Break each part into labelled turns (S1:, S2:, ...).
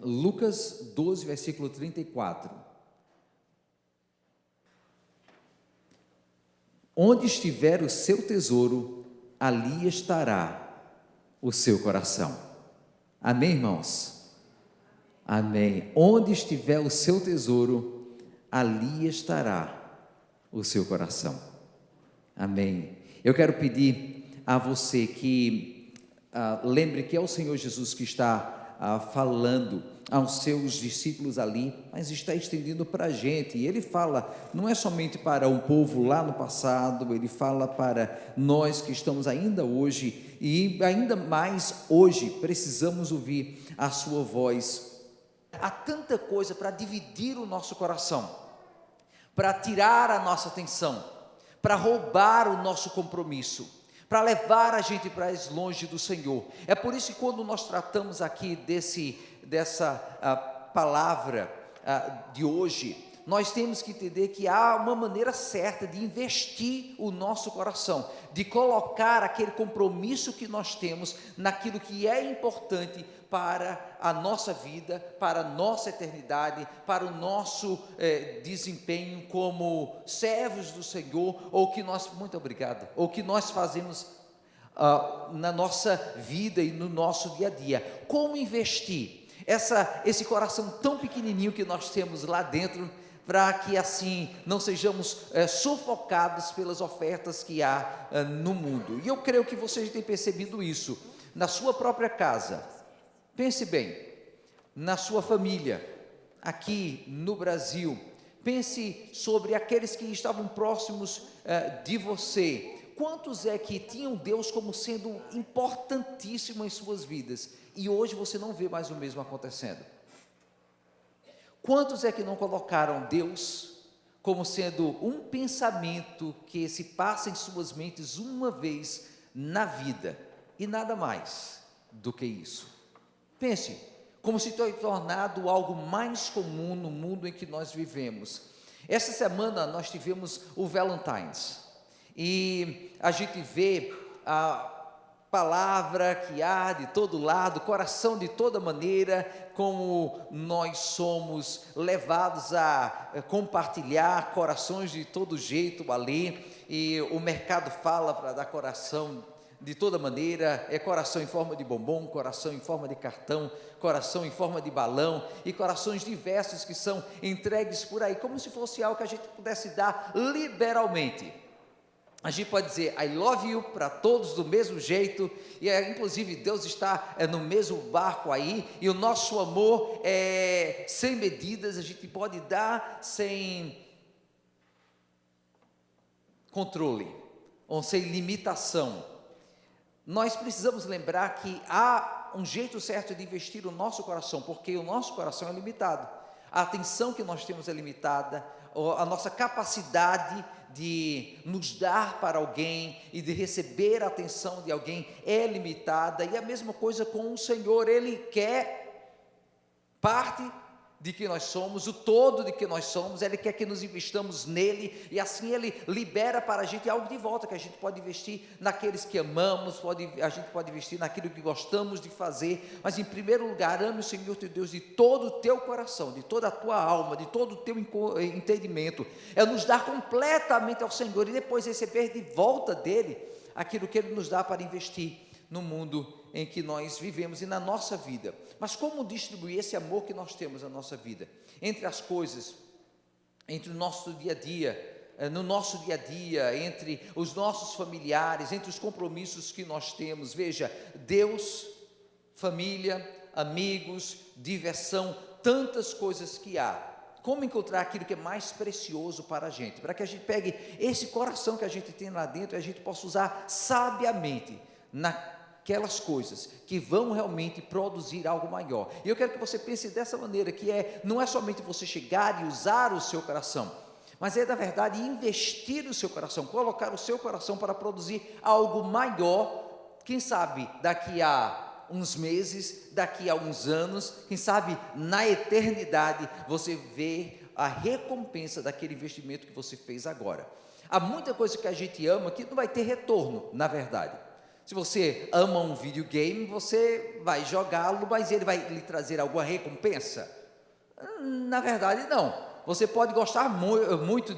S1: Lucas 12, versículo 34. Onde estiver o seu tesouro, ali estará o seu coração. Amém, irmãos? Amém. Onde estiver o seu tesouro, ali estará o seu coração. Amém. Eu quero pedir a você que lembre que é o Senhor Jesus que está falando aos seus discípulos ali, mas está estendendo para a gente, e ele fala, não é somente para um povo lá no passado, ele fala para nós que estamos ainda hoje, e ainda mais hoje, precisamos ouvir a sua voz. Há tanta coisa para dividir o nosso coração, para tirar a nossa atenção, para roubar o nosso compromisso, para levar a gente para longe do Senhor. É por isso que quando nós tratamos aqui dessa palavra de hoje, nós temos que entender que há uma maneira certa de investir o nosso coração, de colocar aquele compromisso que nós temos naquilo que é importante para a nossa vida, para a nossa eternidade, para o nosso desempenho como servos do Senhor, ou que nós, muito obrigado, ou que nós fazemos na nossa vida e no nosso dia a dia. Como investir esse coração tão pequenininho que nós temos lá dentro, para que assim não sejamos sufocados pelas ofertas que há no mundo. E eu creio que vocês têm percebido isso na sua própria casa. Pense bem, na sua família, aqui no Brasil. Pense sobre aqueles que estavam próximos de você. Quantos é que tinham Deus como sendo importantíssimo em suas vidas, e hoje você não vê mais o mesmo acontecendo? Quantos é que não colocaram Deus como sendo um pensamento que se passa em suas mentes uma vez na vida, e nada mais do que isso? Pense, como se tenha tornado algo mais comum no mundo em que nós vivemos. Essa semana nós tivemos o Valentine's, e a gente vê a palavra que há de todo lado, coração de toda maneira, como nós somos levados a compartilhar corações de todo jeito ali, e o mercado fala para dar coração de toda maneira, é coração em forma de bombom, coração em forma de cartão, coração em forma de balão, e corações diversos que são entregues por aí, como se fosse algo que a gente pudesse dar liberalmente. A gente pode dizer I love you para todos do mesmo jeito, e inclusive Deus está no mesmo barco aí, e o nosso amor é sem medidas, a gente pode dar sem controle, ou sem limitação. Nós precisamos lembrar que há um jeito certo de investir o nosso coração, porque o nosso coração é limitado, a atenção que nós temos é limitada, a nossa capacidade de nos dar para alguém e de receber a atenção de alguém é limitada, e a mesma coisa com o Senhor. Ele quer parte de que nós somos, o todo de que nós somos, Ele quer que nos investamos nele, e assim Ele libera para a gente algo de volta, que a gente pode investir naqueles que amamos, a gente pode investir naquilo que gostamos de fazer, mas em primeiro lugar, ame o Senhor teu Deus de todo o teu coração, de toda a tua alma, de todo o teu entendimento, é nos dar completamente ao Senhor, e depois receber de volta dEle, aquilo que Ele nos dá para investir no mundo em que nós vivemos e na nossa vida. Mas como distribuir esse amor que nós temos na nossa vida, entre as coisas, entre o nosso dia a dia, no nosso dia a dia, entre os nossos familiares, entre os compromissos que nós temos? Veja, Deus, família, amigos, diversão, tantas coisas que há. Como encontrar aquilo que é mais precioso para a gente, para que a gente pegue esse coração que a gente tem lá dentro e a gente possa usar sabiamente naquelas coisas que vão realmente produzir algo maior. E eu quero que você pense dessa maneira, que não é somente você chegar e usar o seu coração, mas é, na verdade, investir o seu coração, colocar o seu coração para produzir algo maior, quem sabe daqui a uns meses, daqui a uns anos, quem sabe na eternidade, você vê a recompensa daquele investimento que você fez agora. Há muita coisa que a gente ama que não vai ter retorno, na verdade. Se você ama um videogame, você vai jogá-lo, mas ele vai lhe trazer alguma recompensa? Na verdade, não. Você pode gostar muito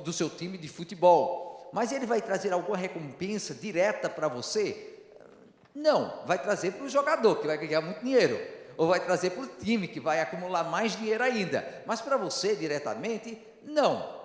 S1: do seu time de futebol, mas ele vai trazer alguma recompensa direta para você? Não. Vai trazer para o jogador, que vai ganhar muito dinheiro, ou vai trazer para o time, que vai acumular mais dinheiro ainda, mas para você diretamente, não.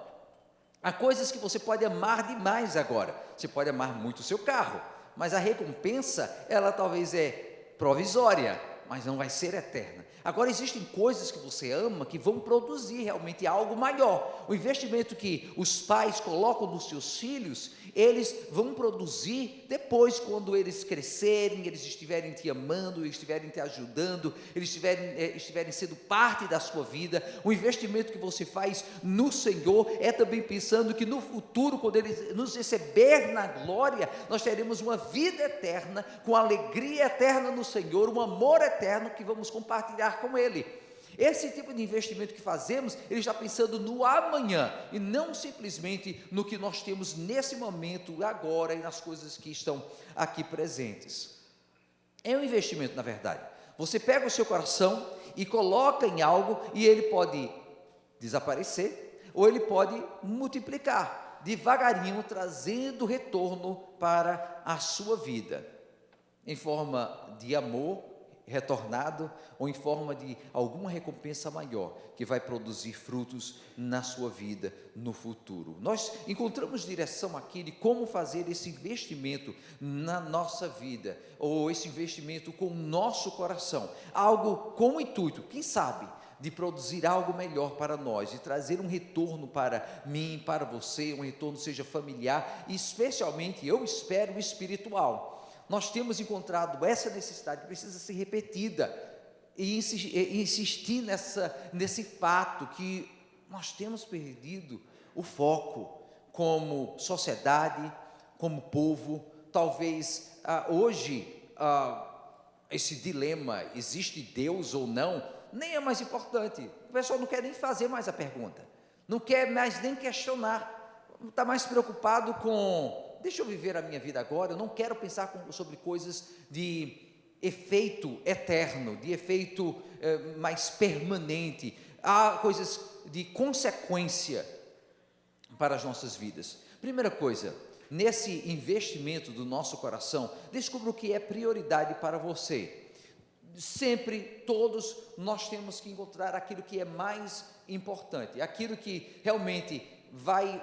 S1: Há coisas que você pode amar demais agora. Você pode amar muito o seu carro, mas a recompensa, ela talvez é provisória, mas não vai ser eterna. Agora, existem coisas que você ama que vão produzir realmente algo maior. O investimento que os pais colocam nos seus filhos, eles vão produzir depois, quando eles crescerem, eles estiverem te amando, eles estiverem te ajudando, eles estiverem sendo parte da sua vida. O investimento que você faz no Senhor é também pensando que no futuro, quando Ele nos receber na glória, nós teremos uma vida eterna, com alegria eterna no Senhor, um amor eterno que vamos compartilhar com Ele. Esse tipo de investimento que fazemos, ele está pensando no amanhã, e não simplesmente no que nós temos nesse momento, agora, e nas coisas que estão aqui presentes. É um investimento, na verdade. Você pega o seu coração e coloca em algo, e ele pode desaparecer, ou ele pode multiplicar, devagarinho, trazendo retorno para a sua vida, em forma de amor retornado, ou em forma de alguma recompensa maior, que vai produzir frutos na sua vida no futuro. Nós encontramos direção aqui de como fazer esse investimento na nossa vida, ou esse investimento com o nosso coração, algo com o intuito, quem sabe, de produzir algo melhor para nós, de trazer um retorno para mim, para você, um retorno seja familiar, e especialmente, eu espero, espiritual. Nós temos encontrado essa necessidade que precisa ser repetida, e insistir nesse fato que nós temos perdido o foco como sociedade, como povo. Talvez hoje esse dilema, existe Deus ou não, nem é mais importante. O pessoal não quer nem fazer mais a pergunta, não quer mais nem questionar, está mais preocupado com: deixa eu viver a minha vida agora, eu não quero pensar sobre coisas de efeito eterno, de efeito mais permanente. Há coisas de consequência para as nossas vidas. Primeira coisa, nesse investimento do nosso coração, descubra o que é prioridade para você. Sempre, todos nós temos que encontrar aquilo que é mais importante, aquilo que realmente vai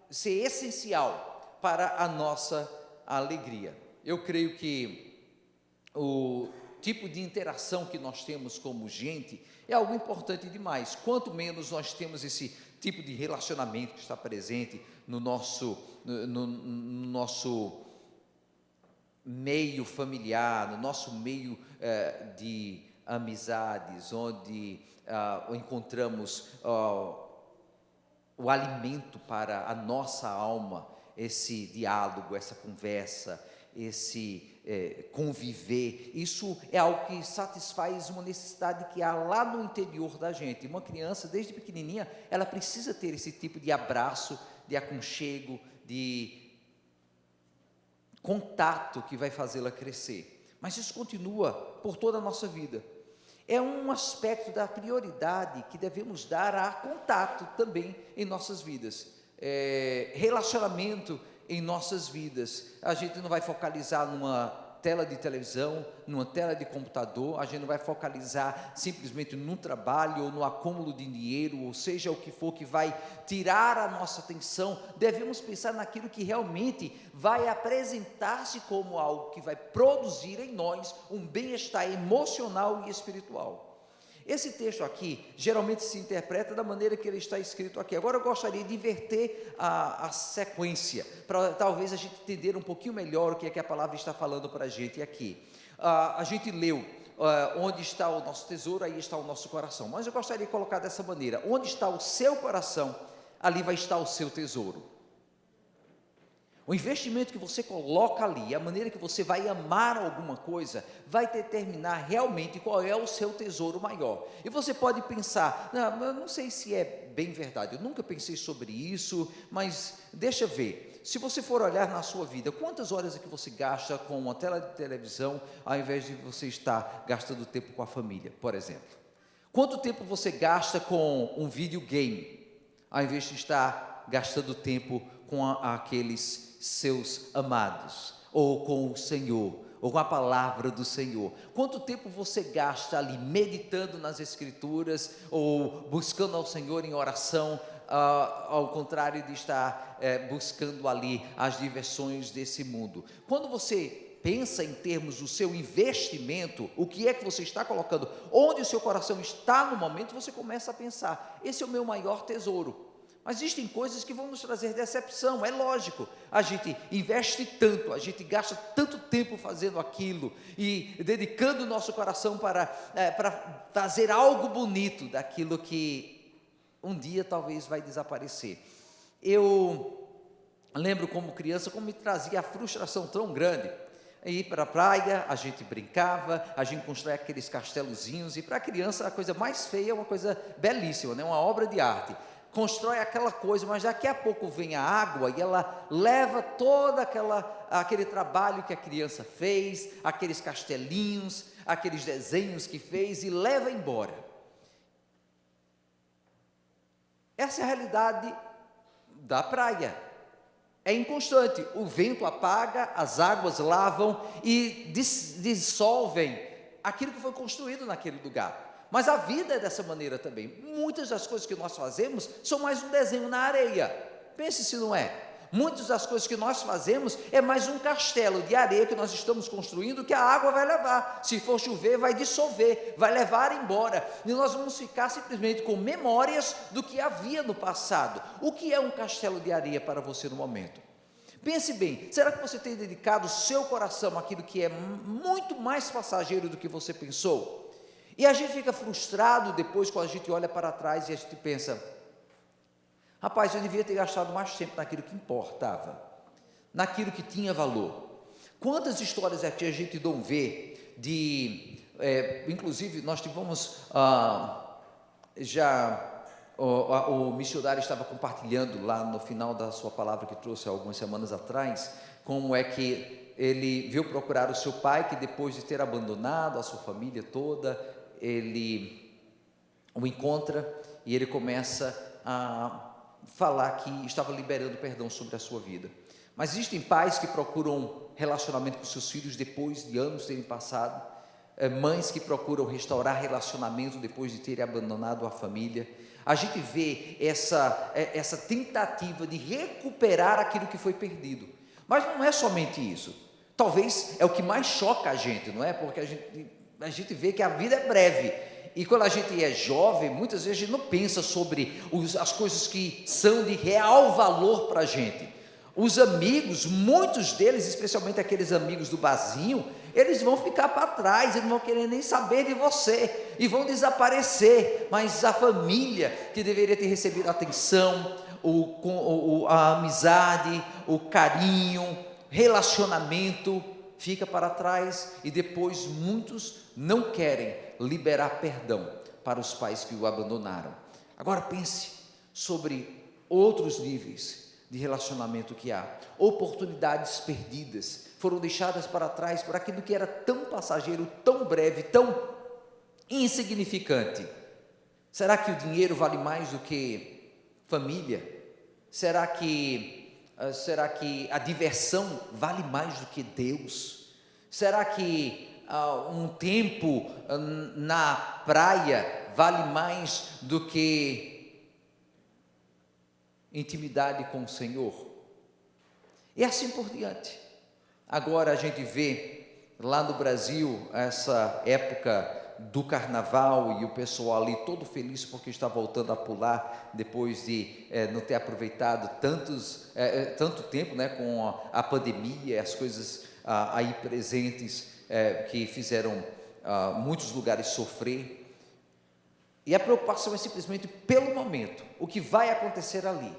S1: ser essencial para a nossa alegria. Eu creio que o tipo de interação que nós temos como gente é algo importante demais. Quanto menos nós temos esse tipo de relacionamento que está presente no nosso meio familiar, no nosso meio de amizades, onde encontramos o alimento para a nossa alma, esse diálogo, essa conversa, esse conviver. Isso é algo que satisfaz uma necessidade que há lá no interior da gente. Uma criança, desde pequenininha, ela precisa ter esse tipo de abraço, de aconchego, de contato que vai fazê-la crescer. Mas isso continua por toda a nossa vida. É um aspecto da prioridade que devemos dar a contato também em nossas vidas, relacionamento em nossas vidas. A gente não vai focalizar numa tela de televisão, numa tela de computador, a gente não vai focalizar simplesmente no trabalho ou no acúmulo de dinheiro, ou seja o que for que vai tirar a nossa atenção. Devemos pensar naquilo que realmente vai apresentar-se como algo que vai produzir em nós um bem-estar emocional e espiritual. Esse texto aqui, geralmente se interpreta da maneira que ele está escrito aqui. Agora eu gostaria de inverter a sequência, para talvez a gente entender um pouquinho melhor o que é que a palavra está falando para a gente aqui. A gente leu, onde está o nosso tesouro, aí está o nosso coração. Mas eu gostaria de colocar dessa maneira: onde está o seu coração, ali vai estar o seu tesouro. O investimento que você coloca ali, a maneira que você vai amar alguma coisa, vai determinar realmente qual é o seu tesouro maior. E você pode pensar, não, eu não sei se é bem verdade, eu nunca pensei sobre isso, mas deixa eu ver. Se você for olhar na sua vida, quantas horas é que você gasta com uma tela de televisão, ao invés de você estar gastando tempo com a família, por exemplo? Quanto tempo você gasta com um videogame, ao invés de estar gastando tempo com aqueles seus amados, ou com o Senhor, ou com a palavra do Senhor? Quanto tempo você gasta ali meditando nas Escrituras, ou buscando ao Senhor em oração, ao contrário de estar buscando ali as diversões desse mundo? Quando você pensa em termos do seu investimento, o que é que você está colocando, onde o seu coração está no momento, você começa a pensar, esse é o meu maior tesouro. Mas existem coisas que vão nos trazer decepção, é lógico, a gente investe tanto, a gente gasta tanto tempo fazendo aquilo, e dedicando o nosso coração para fazer algo bonito, daquilo que um dia talvez vai desaparecer. Eu lembro como criança, como me trazia a frustração tão grande, ir para a praia, a gente brincava, a gente constrói aqueles castelozinhos, e para a criança a coisa mais feia é uma coisa belíssima, né? Uma obra de arte. Constrói aquela coisa, mas daqui a pouco vem a água e ela leva todo aquele trabalho que a criança fez, aqueles castelinhos, aqueles desenhos que fez, e leva embora. Essa é a realidade da praia. É inconstante, o vento apaga, as águas lavam e dissolvem aquilo que foi construído naquele lugar. Mas a vida é dessa maneira também. Muitas das coisas que nós fazemos são mais um desenho na areia. Pense se não é. Muitas das coisas que nós fazemos é mais um castelo de areia que nós estamos construindo, que a água vai levar. Se for chover, vai dissolver, vai levar embora. E nós vamos ficar simplesmente com memórias do que havia no passado. O que é um castelo de areia para você no momento? Pense bem, será que você tem dedicado o seu coração àquilo que é muito mais passageiro do que você pensou? E a gente fica frustrado depois quando a gente olha para trás e a gente pensa, rapaz, eu devia ter gastado mais tempo naquilo que importava, naquilo que tinha valor. Quantas histórias aqui a gente não vê inclusive nós tivemos o missionário estava compartilhando lá no final da sua palavra que trouxe algumas semanas atrás, como é que ele veio procurar o seu pai, que depois de ter abandonado a sua família toda, ele o encontra e ele começa a falar que estava liberando perdão sobre a sua vida. Mas existem pais que procuram relacionamento com seus filhos depois de anos terem passado, mães que procuram restaurar relacionamento depois de terem abandonado a família. A gente vê essa tentativa de recuperar aquilo que foi perdido, mas não é somente isso. Talvez é o que mais choca a gente, não é? Porque a gente vê que a vida é breve, e quando a gente é jovem, muitas vezes a gente não pensa sobre as coisas que são de real valor para a gente. Os amigos, muitos deles, especialmente aqueles amigos do barzinho, eles vão ficar para trás, eles não vão querer nem saber de você, e vão desaparecer, mas a família, que deveria ter recebido a atenção, a amizade, o carinho, relacionamento, fica para trás, e depois muitos não querem liberar perdão para os pais que o abandonaram. Agora pense sobre outros níveis de relacionamento que há, oportunidades perdidas, foram deixadas para trás por aquilo que era tão passageiro, tão breve, tão insignificante. Será que o dinheiro vale mais do que família? Será que a diversão vale mais do que Deus? Será que um tempo na praia vale mais do que intimidade com o Senhor? E assim por diante. Agora a gente vê lá no Brasil essa época do carnaval e o pessoal ali todo feliz porque está voltando a pular depois de não ter aproveitado tanto tempo, né, com a pandemia, as coisas aí presentes que fizeram muitos lugares sofrer. E a preocupação é simplesmente pelo momento, o que vai acontecer ali.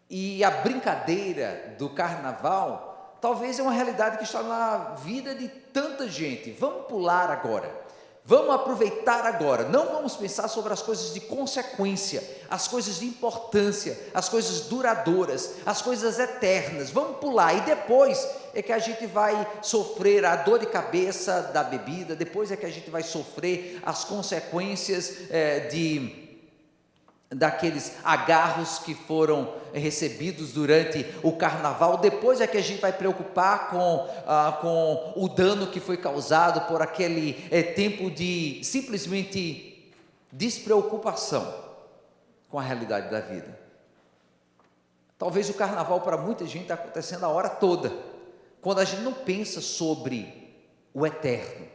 S1: E a brincadeira do carnaval, talvez é uma realidade que está na vida de tanta gente. Vamos pular agora. Vamos aproveitar agora, não vamos pensar sobre as coisas de consequência, as coisas de importância, as coisas duradouras, as coisas eternas, vamos pular, e depois é que a gente vai sofrer a dor de cabeça da bebida, depois é que a gente vai sofrer as consequências daqueles agarros que foram recebidos durante o carnaval, depois é que a gente vai preocupar com o dano que foi causado por aquele tempo de simplesmente despreocupação com a realidade da vida. Talvez o carnaval para muita gente está acontecendo a hora toda, quando a gente não pensa sobre o eterno,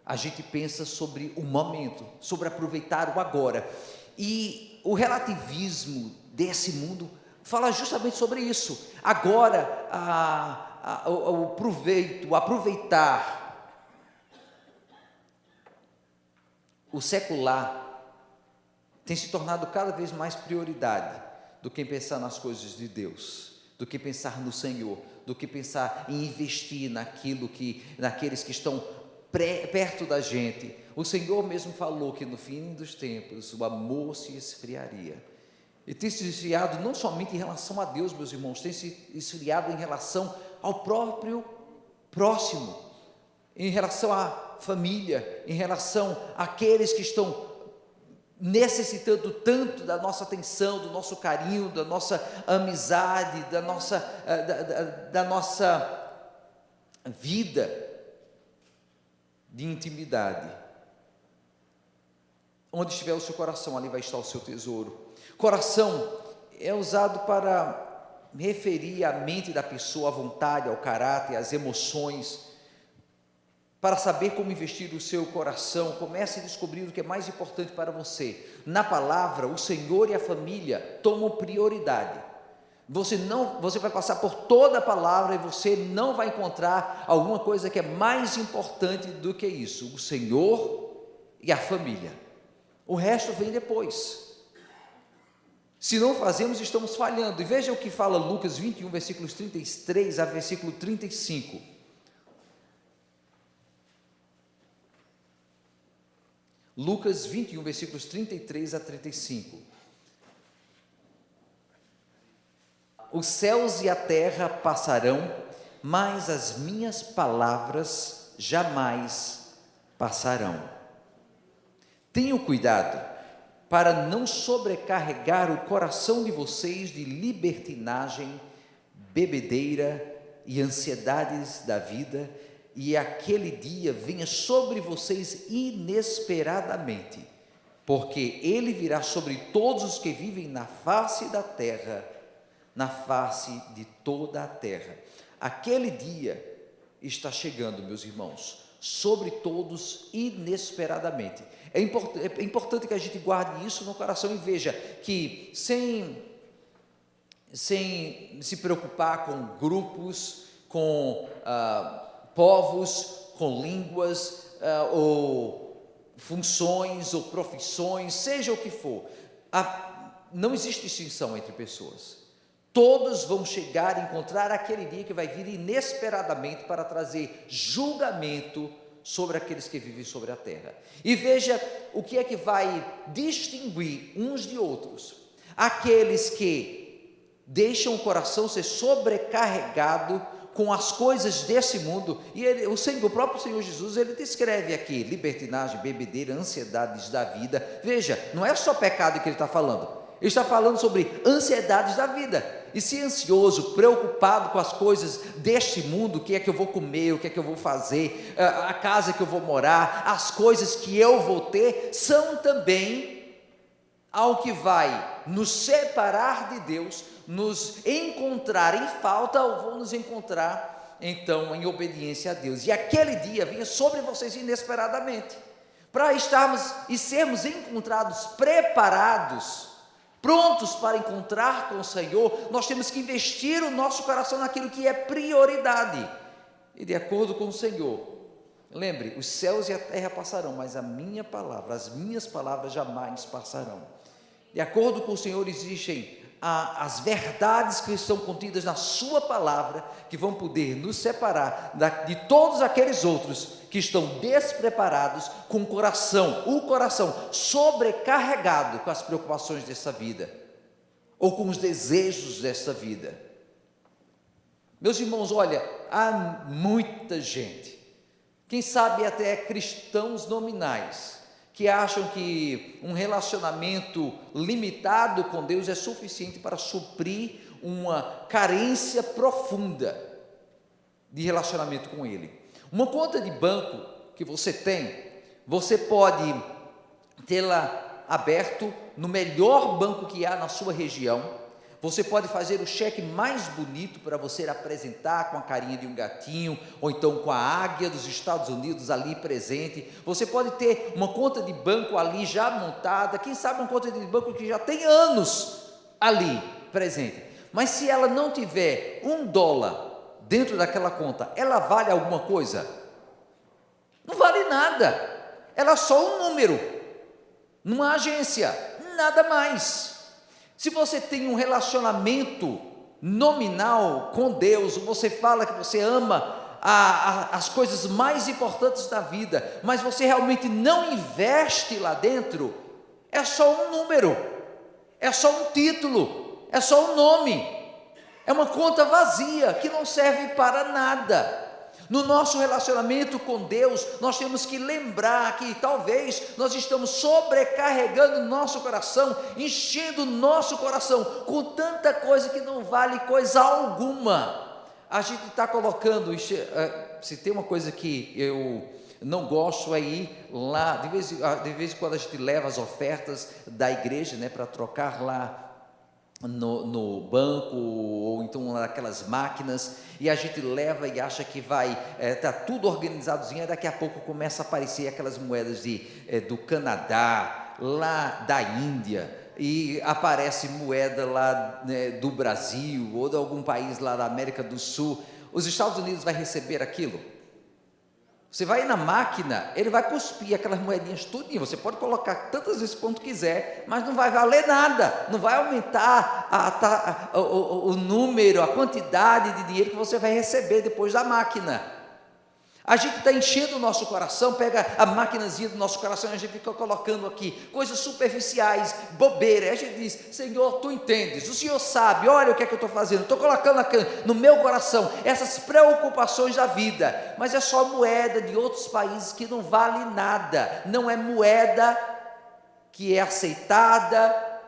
S1: a gente pensa sobre o momento, sobre aproveitar o agora. E o relativismo desse mundo fala justamente sobre isso. Agora, o proveito, o aproveitar o secular tem se tornado cada vez mais prioridade do que pensar nas coisas de Deus, do que pensar no Senhor, do que pensar em investir naqueles que estão perto da gente. O Senhor mesmo falou que no fim dos tempos o amor se esfriaria, e tem se esfriado não somente em relação a Deus, meus irmãos, tem se esfriado em relação ao próprio próximo, em relação à família, em relação àqueles que estão necessitando tanto da nossa atenção, do nosso carinho, da nossa amizade, da nossa vida de intimidade. Onde estiver o seu coração, ali vai estar o seu tesouro. Coração é usado para referir à mente da pessoa, à vontade, ao caráter, às emoções. Para saber como investir o seu coração, comece a descobrir o que é mais importante para você. Na palavra, o Senhor e a família tomam prioridade. Você vai passar por toda a palavra e você não vai encontrar alguma coisa que é mais importante do que isso: o Senhor e a família. O resto vem depois. Se não fazemos, estamos falhando. E veja o que fala Lucas 21, versículos 33 a versículo 35. Lucas 21, versículos 33 a 35. Os céus e a terra passarão, mas as minhas palavras jamais passarão. Tenham cuidado para não sobrecarregar o coração de vocês de libertinagem, bebedeira e ansiedades da vida, e aquele dia venha sobre vocês inesperadamente, porque ele virá sobre todos os que vivem na face da terra, na face de toda a terra. Aquele dia está chegando, meus irmãos, sobre todos inesperadamente. É importante que a gente guarde isso no coração e veja que sem se preocupar com grupos, com povos, com línguas, ou funções, ou profissões, seja o que for, não existe distinção entre pessoas. Todos vão chegar e encontrar aquele dia que vai vir inesperadamente para trazer julgamento sobre aqueles que vivem sobre a terra. E veja o que é que vai distinguir uns de outros: aqueles que deixam o coração ser sobrecarregado com as coisas desse mundo. E o próprio Senhor Jesus, ele descreve aqui libertinagem, bebedeira, ansiedades da vida. Veja, não é só pecado que ele está falando, ele está falando sobre ansiedades da vida. E se ansioso, preocupado com as coisas deste mundo, o que é que eu vou comer, o que é que eu vou fazer, a casa que eu vou morar, as coisas que eu vou ter, são também algo que vai nos separar de Deus, nos encontrar em falta, ou vão nos encontrar então em obediência a Deus. E aquele dia vinha sobre vocês inesperadamente, para estarmos e sermos encontrados preparados, prontos para encontrar com o Senhor. Nós temos que investir o nosso coração naquilo que é prioridade, e de acordo com o Senhor, lembre, os céus e a terra passarão, mas a minha palavra, as minhas palavras jamais passarão. De acordo com o Senhor, existem as verdades que estão contidas na sua palavra, que vão poder nos separar de todos aqueles outros que estão despreparados, com o coração sobrecarregado com as preocupações dessa vida, ou com os desejos dessa vida. Meus irmãos, olha, há muita gente, quem sabe até cristãos nominais, que acham que um relacionamento limitado com Deus é suficiente para suprir uma carência profunda de relacionamento com Ele. Uma conta de banco que você tem, você pode tê-la aberto no melhor banco que há na sua região. Você pode fazer o cheque mais bonito para você apresentar com a carinha de um gatinho, ou então com a águia dos Estados Unidos ali presente. Você pode ter uma conta de banco ali já montada, quem sabe uma conta de banco que já tem anos ali presente. Mas se ela não tiver $1 dentro daquela conta, ela vale alguma coisa? Não vale nada, ela é só um número, numa agência, nada mais. Se você tem um relacionamento nominal com Deus, você fala que você ama as coisas mais importantes da vida, mas você realmente não investe lá dentro, é só um número, é só um título, é só um nome, é uma conta vazia que não serve para nada. No nosso relacionamento com Deus, nós temos que lembrar que talvez nós estamos sobrecarregando o nosso coração, enchendo o nosso coração com tanta coisa que não vale coisa alguma. A gente está colocando, se tem uma coisa que eu não gosto é ir lá, de vez em quando a gente leva as ofertas da igreja, né, para trocar lá no banco, ou então naquelas máquinas, e a gente leva e acha que vai, está tudo organizadozinho, e daqui a pouco começa a aparecer aquelas moedas do Canadá, lá da Índia, e aparece moeda lá, né, do Brasil, ou de algum país lá da América do Sul. Os Estados Unidos vai receber aquilo? Você vai na máquina, ele vai cuspir aquelas moedinhas tudinho, você pode colocar tantas vezes quanto quiser, mas não vai valer nada, não vai aumentar o número, a quantidade de dinheiro que você vai receber depois da máquina. A gente está enchendo o nosso coração, pega a maquinazinha do nosso coração e a gente fica colocando aqui coisas superficiais, bobeira. A gente diz: Senhor, Tu entendes, o Senhor sabe, olha o que é que eu estou fazendo, estou colocando aqui no meu coração essas preocupações da vida, mas é só moeda de outros países que não vale nada, não é moeda que é aceitada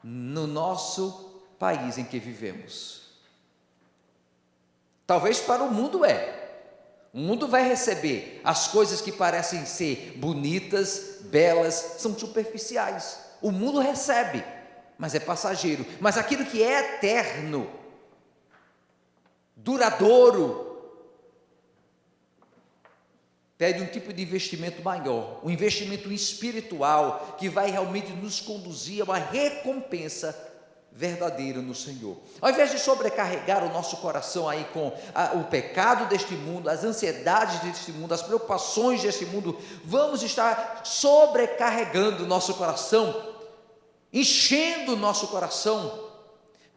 S1: no nosso país em que vivemos. Talvez para o mundo o mundo vai receber as coisas que parecem ser bonitas, belas, são superficiais. O mundo recebe, mas é passageiro. Mas aquilo que é eterno, duradouro, pede um tipo de investimento maior, um investimento espiritual, que vai realmente nos conduzir a uma recompensa verdadeiro no Senhor. Ao invés de sobrecarregar o nosso coração aí com o pecado deste mundo, as ansiedades deste mundo, as preocupações deste mundo, vamos estar sobrecarregando o nosso coração, enchendo o nosso coração,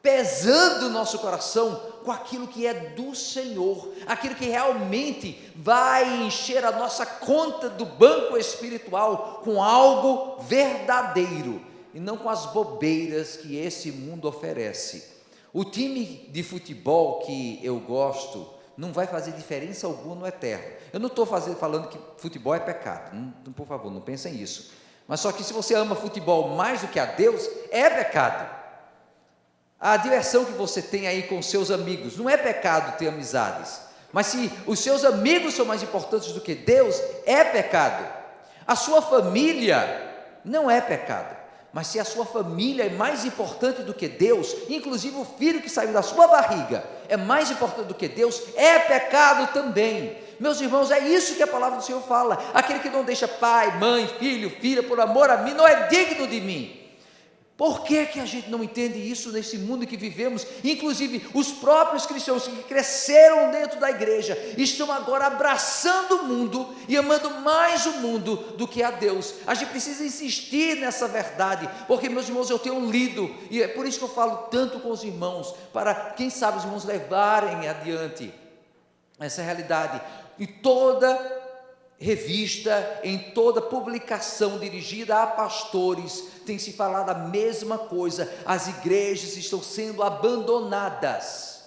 S1: pesando o nosso coração com aquilo que é do Senhor, aquilo que realmente vai encher a nossa conta do banco espiritual com algo verdadeiro, e não com as bobeiras que esse mundo oferece. O time de futebol que eu gosto não vai fazer diferença alguma no eterno. Eu não estou falando que futebol é pecado, não, por favor, não pensem nisso. Mas só que se você ama futebol mais do que a Deus, é pecado. A diversão que você tem aí com seus amigos, não é pecado ter amizades. Mas se os seus amigos são mais importantes do que Deus, é pecado. A sua família não é pecado. Mas se a sua família é mais importante do que Deus, inclusive o filho que saiu da sua barriga é mais importante do que Deus, é pecado também. Meus irmãos, é isso que a palavra do Senhor fala: aquele que não deixa pai, mãe, filho, filha, por amor a mim, não é digno de mim. Por que que a gente não entende isso nesse mundo em que vivemos? Inclusive, os próprios cristãos que cresceram dentro da igreja estão agora abraçando o mundo e amando mais o mundo do que a Deus. A gente precisa insistir nessa verdade, porque, meus irmãos, eu tenho lido, e é por isso que eu falo tanto com os irmãos, para, quem sabe, os irmãos levarem adiante essa realidade. E toda revista, em toda publicação dirigida a pastores, tem se falado a mesma coisa: as igrejas estão sendo abandonadas,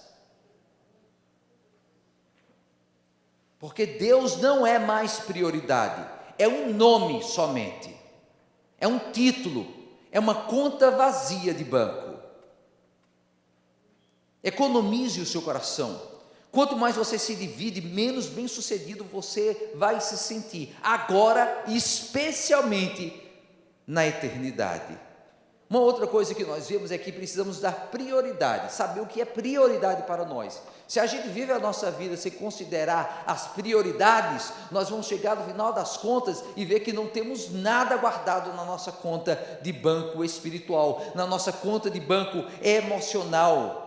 S1: porque Deus não é mais prioridade, é um nome somente, é um título, é uma conta vazia de banco. Economize o seu coração. Quanto mais você se divide, menos bem-sucedido você vai se sentir, agora e especialmente na eternidade. Uma outra coisa que nós vemos é que precisamos dar prioridade, saber o que é prioridade para nós. Se a gente vive a nossa vida sem considerar as prioridades, nós vamos chegar no final das contas e ver que não temos nada guardado na nossa conta de banco espiritual, na nossa conta de banco emocional.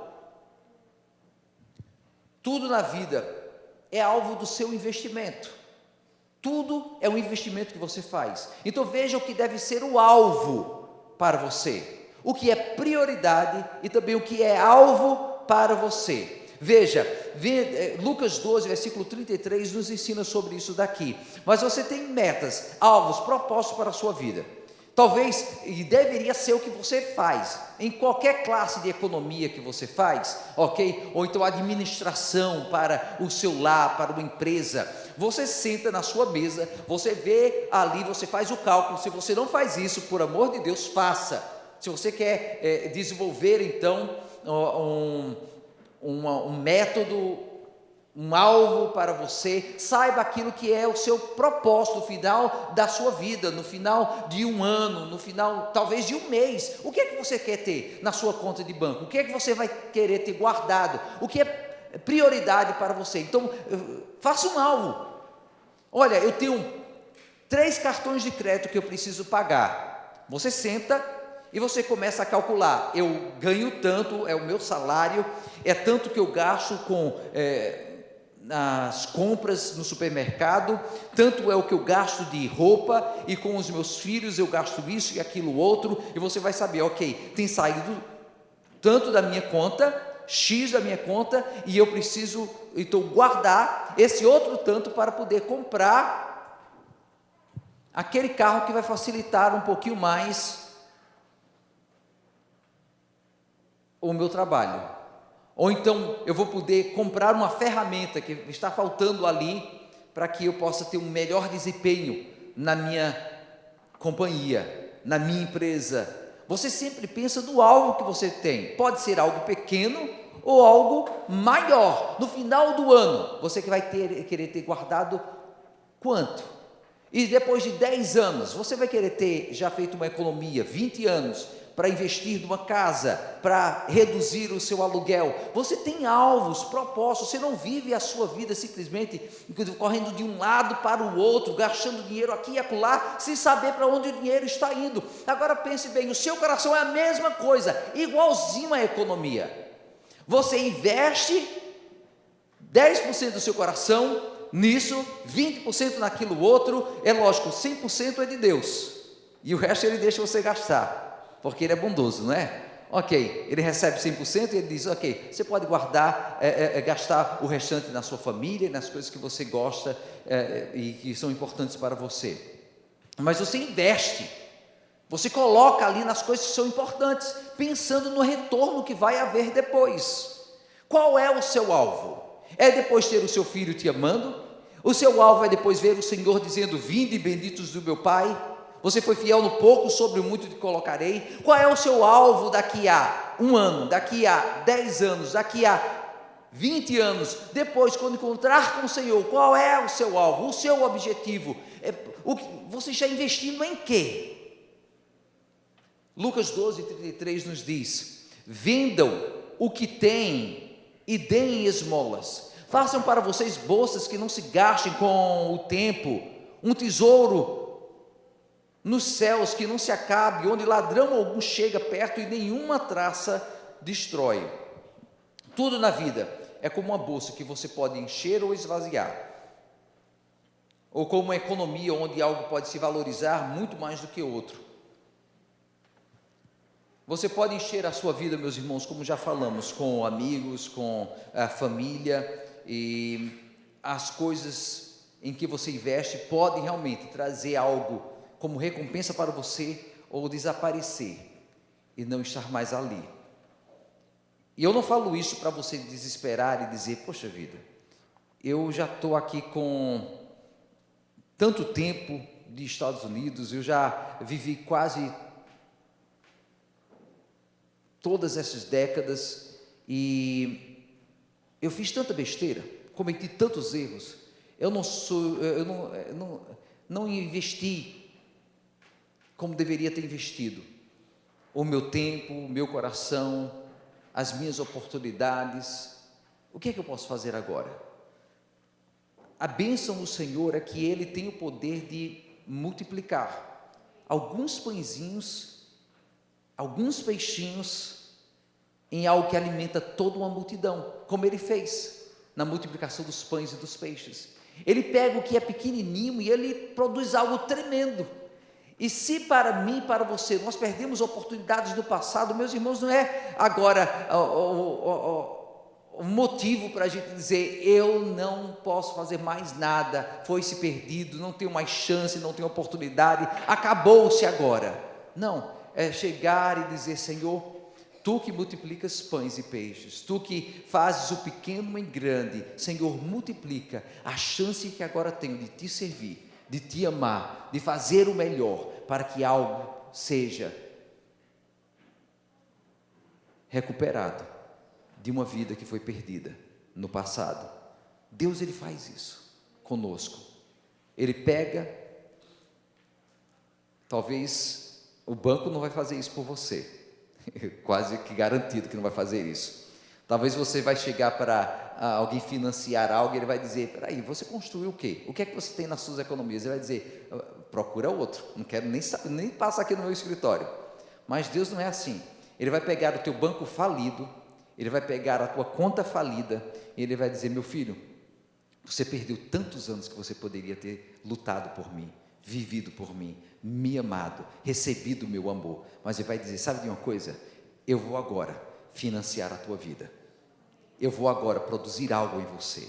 S1: Tudo na vida é alvo do seu investimento. Tudo é um investimento que você faz. Então veja o que deve ser o alvo para você, o que é prioridade e também o que é alvo para você. Veja, Lucas 12, versículo 33 nos ensina sobre isso daqui. Mas você tem metas, alvos, propósitos para a sua vida. Talvez, e deveria ser o que você faz, em qualquer classe de economia que você faz, ok? Ou então administração para o seu lar, para uma empresa. Você senta na sua mesa, você vê ali, você faz o cálculo. Se você não faz isso, por amor de Deus, faça. Se você quer desenvolver então um método, um alvo para você, saiba aquilo que é o seu propósito no final da sua vida, no final de um ano, no final talvez de um mês. O que é que você quer ter na sua conta de banco? O que é que você vai querer ter guardado? O que é prioridade para você? Então, faça um alvo. Olha, eu tenho 3 cartões de crédito que eu preciso pagar. Você senta e você começa a calcular: eu ganho tanto, é o meu salário, é tanto que eu gasto com as compras no supermercado, tanto é o que eu gasto de roupa, e com os meus filhos eu gasto isso e aquilo outro, e você vai saber, ok, tem saído tanto da minha conta, X da minha conta, e eu preciso então guardar esse outro tanto para poder comprar aquele carro que vai facilitar um pouquinho mais o meu trabalho. Ou então eu vou poder comprar uma ferramenta que está faltando ali, para que eu possa ter um melhor desempenho na minha companhia, na minha empresa. Você sempre pensa no alvo que você tem. Pode ser algo pequeno ou algo maior. No final do ano, você que vai querer ter guardado quanto? E depois de 10 anos, você vai querer ter já feito uma economia, 20 anos, para investir numa casa, para reduzir o seu aluguel. Você tem alvos, propósitos. Você não vive a sua vida simplesmente correndo de um lado para o outro, gastando dinheiro aqui e acolá, sem saber para onde o dinheiro está indo. Agora pense bem, o seu coração é a mesma coisa, igualzinho à economia. Você investe 10% do seu coração nisso, 20% naquilo outro. É lógico, 100% é de Deus, e o resto Ele deixa você gastar, porque Ele é bondoso, não é? Ok, Ele recebe 100% e Ele diz, ok, você pode guardar, gastar o restante na sua família, nas coisas que você gosta e que são importantes para você. Mas você investe, você coloca ali nas coisas que são importantes, pensando no retorno que vai haver depois. Qual é o seu alvo? É depois ter o seu filho te amando? O seu alvo é depois ver o Senhor dizendo, vinde benditos do meu Pai? Você foi fiel no pouco, sobre o muito te colocarei. Qual é o seu alvo daqui a 1 ano, daqui a 10 anos, daqui a 20 anos? Depois, quando encontrar com o Senhor, qual é o seu alvo, o seu objetivo? Você está investindo em quê? Lucas 12, 33 nos diz, vendam o que têm e deem esmolas. Façam para vocês bolsas que não se gastem com o tempo, um tesouro nos céus que não se acabe, onde ladrão algum chega perto e nenhuma traça destrói. Tudo na vida é como uma bolsa que você pode encher ou esvaziar, ou como uma economia onde algo pode se valorizar muito mais do que outro. Você pode encher a sua vida, meus irmãos, como já falamos, com amigos, com a família, e as coisas em que você investe podem realmente trazer algo como recompensa para você, ou desaparecer e não estar mais ali. E eu não falo isso para você desesperar e dizer, poxa vida, eu já estou aqui com tanto tempo de Estados Unidos, eu já vivi quase todas essas décadas e eu fiz tanta besteira, cometi tantos erros, eu não investi como deveria ter investido o meu tempo, o meu coração, as minhas oportunidades. O que é que eu posso fazer agora? A bênção do Senhor é que Ele tem o poder de multiplicar alguns pãezinhos, alguns peixinhos, em algo que alimenta toda uma multidão, como Ele fez na multiplicação dos pães e dos peixes. Ele pega o que é pequenininho e Ele produz algo tremendo. E se para mim e para você nós perdemos oportunidades no passado, meus irmãos, não é agora o motivo para a gente dizer, eu não posso fazer mais nada, foi-se perdido, não tenho mais chance, não tenho oportunidade, acabou-se agora. Não, é chegar e dizer, Senhor, Tu que multiplicas pães e peixes, Tu que fazes o pequeno em grande, Senhor, multiplica a chance que agora tenho de Te servir, de Te amar, de fazer o melhor, para que algo seja recuperado de uma vida que foi perdida no passado. Deus, Ele faz isso conosco. Ele pega, talvez o banco não vai fazer isso por você, quase que garantido que não vai fazer isso. Talvez você vai chegar para alguém financiar algo e ele vai dizer, peraí, você construiu o quê? O que é que você tem nas suas economias? Ele vai dizer, procura outro, não quero nem passar aqui no meu escritório. Mas Deus não é assim. Ele vai pegar o teu banco falido, Ele vai pegar a tua conta falida, e Ele vai dizer, meu filho, você perdeu tantos anos que você poderia ter lutado por mim, vivido por mim, me amado, recebido o meu amor. Mas Ele vai dizer, sabe de uma coisa? Eu vou agora financiar a tua vida, eu vou agora produzir algo em você.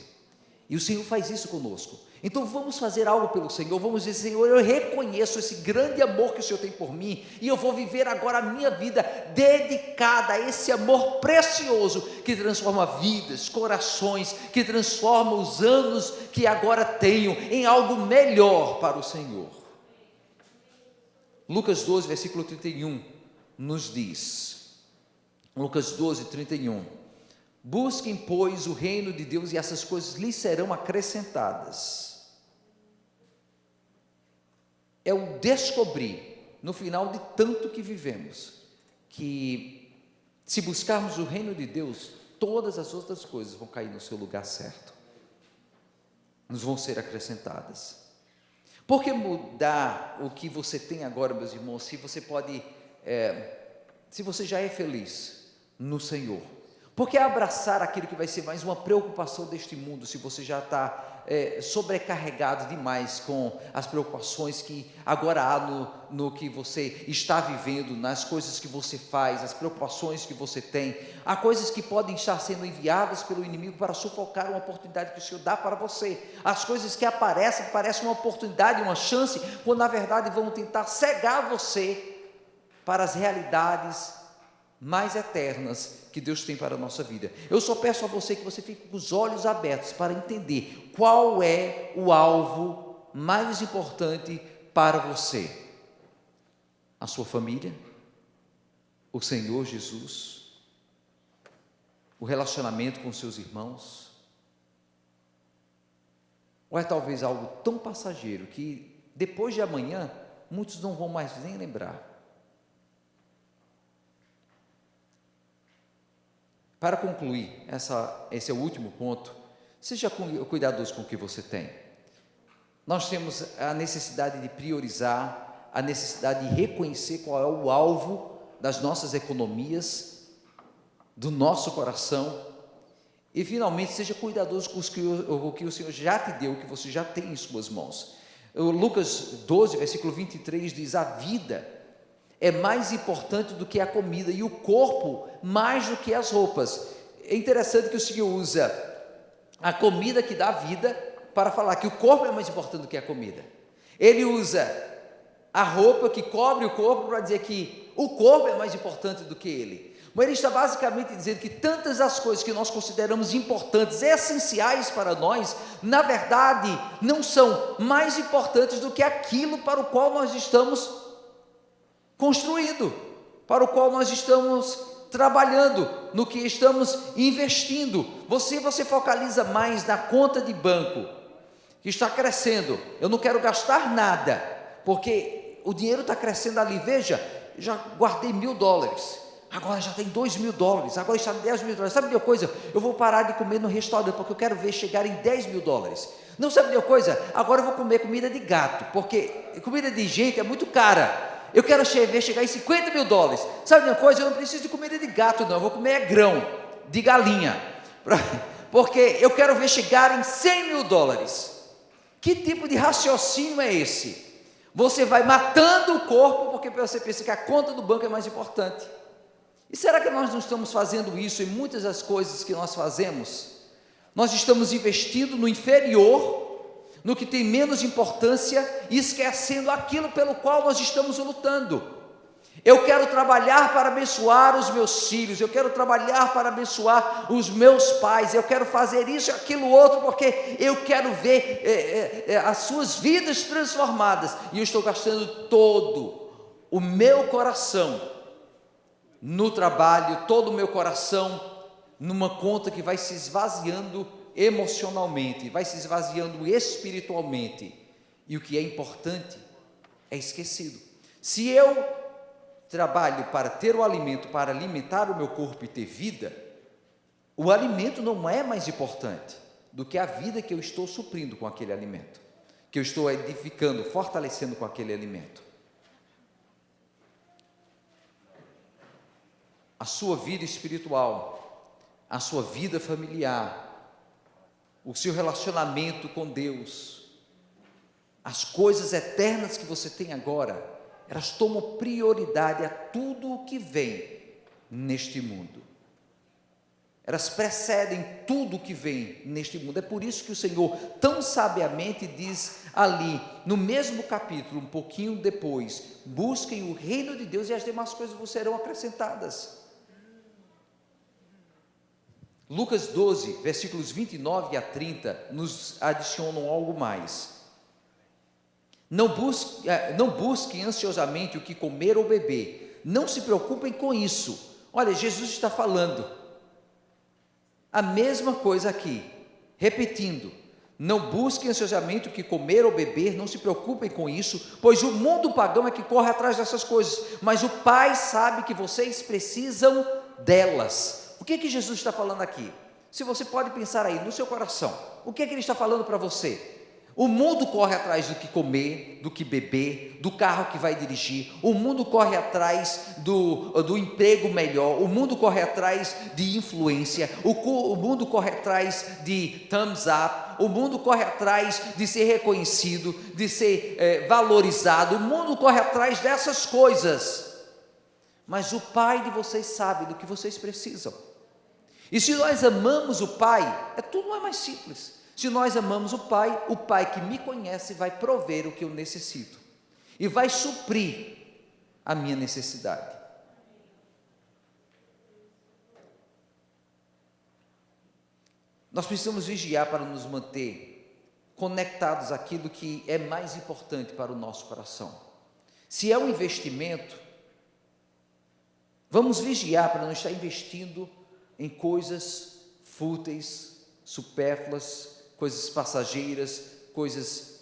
S1: E o Senhor faz isso conosco. Então vamos fazer algo pelo Senhor, vamos dizer, Senhor, eu reconheço esse grande amor que o Senhor tem por mim, e eu vou viver agora a minha vida dedicada a esse amor precioso, que transforma vidas, corações, que transforma os anos que agora tenho em algo melhor para o Senhor. Lucas 12, versículo 31, nos diz, Lucas 12, 31, busquem, pois, o reino de Deus e essas coisas lhes serão acrescentadas. É o descobrir, no final de tanto que vivemos, que se buscarmos o reino de Deus, todas as outras coisas vão cair no seu lugar certo, nos vão ser acrescentadas. Por que mudar o que você tem agora, meus irmãos, se você pode, se você já é feliz no Senhor? Por que abraçar aquilo que vai ser mais uma preocupação deste mundo, se você já está sobrecarregado demais com as preocupações que agora há no que você está vivendo, nas coisas que você faz, as preocupações que você tem? Há coisas que podem estar sendo enviadas pelo inimigo para sufocar uma oportunidade que o Senhor dá para você. As coisas que aparecem, parecem uma oportunidade, uma chance, quando na verdade vão tentar cegar você para as realidades mais eternas que Deus tem para a nossa vida. Eu só peço a você que você fique com os olhos abertos para entender qual é o alvo mais importante para você: a sua família, o Senhor Jesus, o relacionamento com seus irmãos, ou é talvez algo tão passageiro que depois de amanhã muitos não vão mais nem lembrar? Para concluir, esse é o último ponto. Seja cuidadoso com o que você tem. Nós temos a necessidade de priorizar a necessidade de reconhecer qual é o alvo das nossas economias, do nosso coração, e finalmente seja cuidadoso com o que o Senhor já te deu, o que você já tem em suas mãos. Lucas 12, versículo 23 diz: a vida é mais importante do que a comida, e o corpo mais do que as roupas. É interessante que o Senhor usa a comida que dá vida para falar que o corpo é mais importante do que a comida. Ele usa a roupa que cobre o corpo para dizer que o corpo é mais importante do que ele. Mas ele está basicamente dizendo que tantas as coisas que nós consideramos importantes, essenciais para nós, na verdade, não são mais importantes do que aquilo para o qual nós estamos construindo, para o qual nós estamos trabalhando, no que estamos investindo. Você focaliza mais na conta de banco, que está crescendo. Eu não quero gastar nada, porque o dinheiro está crescendo ali. Veja, já guardei $1.000, agora já tem $2.000, agora está $10.000. Sabe de uma coisa? Eu vou parar de comer no restaurante, porque eu quero ver chegar em $10.000. Não, sabe de uma coisa? Agora eu vou comer comida de gato, porque comida de gente é muito cara. Eu quero ver chegar em $50.000. Sabe de uma coisa? Eu não preciso de comida de gato, não. Eu vou comer grão de galinha, porque eu quero ver chegar em $100.000. Que tipo de raciocínio é esse? Você vai matando o corpo porque você pensa que a conta do banco é mais importante. E será que nós não estamos fazendo isso em muitas das coisas que nós fazemos? Nós estamos investindo no inferior, no que tem menos importância, e esquecendo aquilo pelo qual nós estamos lutando. Eu quero trabalhar para abençoar os meus filhos, eu quero trabalhar para abençoar os meus pais, eu quero fazer isso e aquilo outro, porque eu quero ver as suas vidas transformadas, e eu estou gastando todo o meu coração no trabalho, todo o meu coração numa conta que vai se esvaziando emocionalmente, vai se esvaziando espiritualmente, e o que é importante é esquecido. Se eu trabalho para ter o alimento, para alimentar o meu corpo e ter vida, o alimento não é mais importante do que a vida que eu estou suprindo com aquele alimento, que eu estou edificando, fortalecendo com aquele alimento. A sua vida espiritual, a sua vida familiar, o seu relacionamento com Deus, as coisas eternas que você tem agora, elas tomam prioridade a tudo o que vem neste mundo. Elas precedem tudo o que vem neste mundo. É por isso que o Senhor tão sabiamente diz ali, no mesmo capítulo, um pouquinho depois: busquem o reino de Deus e as demais coisas vos serão acrescentadas. Lucas 12, versículos 29 a 30, nos adicionam algo mais. Não busquem ansiosamente o que comer ou beber, não se preocupem com isso. Olha, Jesus está falando a mesma coisa aqui, repetindo: não busquem ansiosamente o que comer ou beber, não se preocupem com isso, pois o mundo pagão é que corre atrás dessas coisas, mas o Pai sabe que vocês precisam delas. O que Jesus está falando aqui? Se você pode pensar aí no seu coração, o que ele está falando para você? O mundo corre atrás do que comer, do que beber, do carro que vai dirigir, o mundo corre atrás do emprego melhor, o mundo corre atrás de influência, o mundo corre atrás de thumbs up, o mundo corre atrás de ser reconhecido, de ser valorizado, o mundo corre atrás dessas coisas, mas o Pai de vocês sabe do que vocês precisam. E se nós amamos o Pai, tudo é mais simples. Se nós amamos o Pai que me conhece vai prover o que eu necessito e vai suprir a minha necessidade. Nós precisamos vigiar para nos manter conectados àquilo que é mais importante para o nosso coração. Se é um investimento, vamos vigiar para não estar investindo em coisas fúteis, supérfluas, coisas passageiras, coisas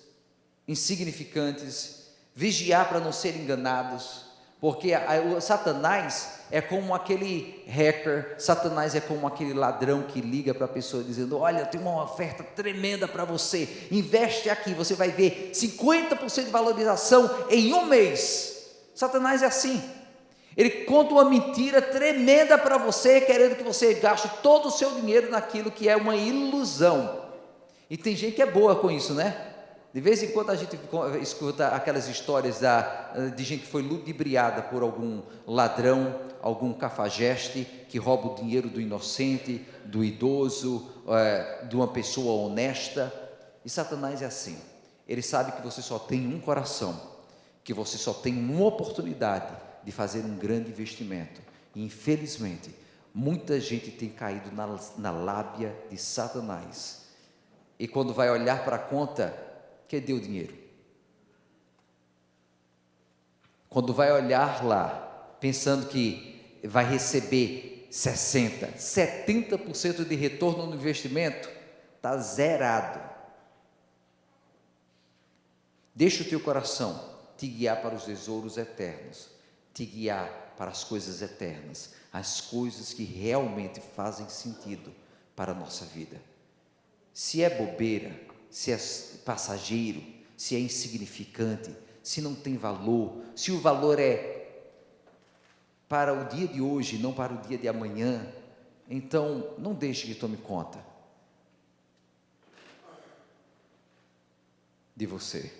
S1: insignificantes. Vigiar para não ser enganados, Porque o Satanás é como aquele hacker, Satanás é como aquele ladrão que liga para a pessoa dizendo: olha, eu tenho uma oferta tremenda para você, investe aqui, você vai ver 50% de valorização em um mês. Satanás é assim, ele conta uma mentira tremenda para você, querendo que você gaste todo o seu dinheiro naquilo que é uma ilusão. E tem gente que é boa com isso, né? De vez em quando a gente escuta aquelas histórias de gente que foi ludibriada por algum ladrão, algum cafajeste, que rouba o dinheiro do inocente, do idoso, de uma pessoa honesta. E Satanás é assim, ele sabe que você só tem um coração, que você só tem uma oportunidade de fazer um grande investimento. E infelizmente, muita gente tem caído na lábia de Satanás. E quando vai olhar para a conta, cadê o dinheiro? Quando vai olhar lá, pensando que vai receber 60%, 70% de retorno no investimento, está zerado. Deixa o teu coração te guiar para os tesouros eternos, te guiar para as coisas eternas, as coisas que realmente fazem sentido para a nossa vida. Se é bobeira, se é passageiro, se é insignificante, se não tem valor, se o valor é para o dia de hoje, não para o dia de amanhã, então não deixe que tome conta de você.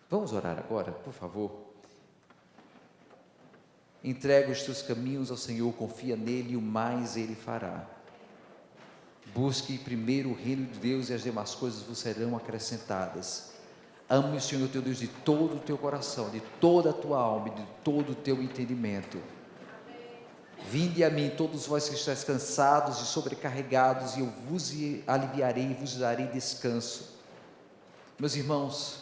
S1: Vamos orar agora, por favor. Entrega os teus caminhos ao Senhor, confia nele e o mais ele fará. Busque primeiro o reino de Deus e as demais coisas vos serão acrescentadas. Ame o Senhor teu Deus de todo o teu coração, de toda a tua alma e de todo o teu entendimento. Vinde a mim, todos vós que estáis cansados e sobrecarregados, e eu vos aliviarei e vos darei descanso. Meus irmãos,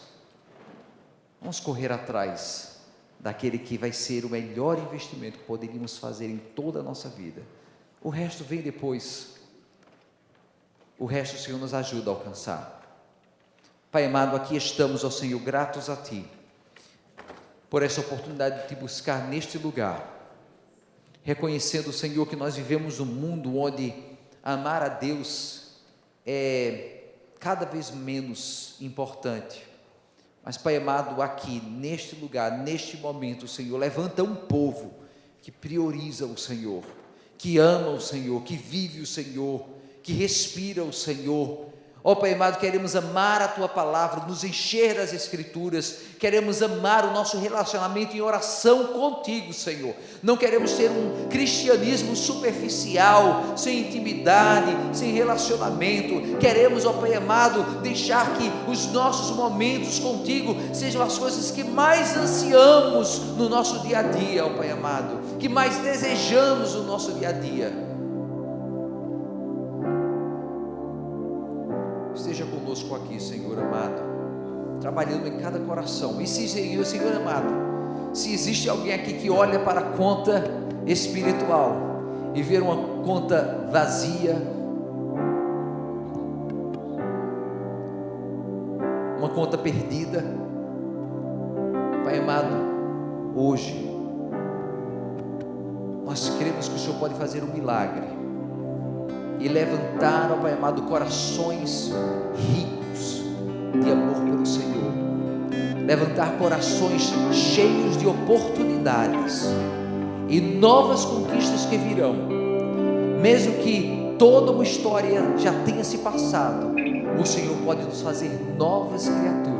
S1: vamos correr atrás daquele que vai ser o melhor investimento que poderíamos fazer em toda a nossa vida. O resto vem depois. O resto o Senhor nos ajuda a alcançar. Pai amado, aqui estamos, ó Senhor, gratos a Ti, por essa oportunidade de Te buscar neste lugar, reconhecendo, Senhor, que nós vivemos um mundo onde amar a Deus é cada vez menos importante. Mas, Pai amado, aqui, neste lugar, neste momento, Senhor, levanta um povo que prioriza o Senhor, que ama o Senhor, que vive o Senhor, que respira o Senhor. Ó Pai amado, queremos amar a Tua palavra, nos encher das Escrituras, queremos amar o nosso relacionamento em oração contigo, Senhor. Não queremos ter um cristianismo superficial, sem intimidade, sem relacionamento. Queremos, ó Pai amado, deixar que os nossos momentos contigo sejam as coisas que mais ansiamos no nosso dia a dia, ó Pai amado, que mais desejamos no nosso dia a dia. Esteja conosco aqui, Senhor amado, trabalhando em cada coração. E se, Senhor amado, se existe alguém aqui que olha para a conta espiritual e vê uma conta vazia, uma conta perdida, Pai amado, hoje nós cremos que o Senhor pode fazer um milagre e levantar, ó Pai amado, corações ricos de amor pelo Senhor, levantar corações cheios de oportunidades e novas conquistas que virão, mesmo que toda uma história já tenha se passado. O Senhor pode nos fazer novas criaturas.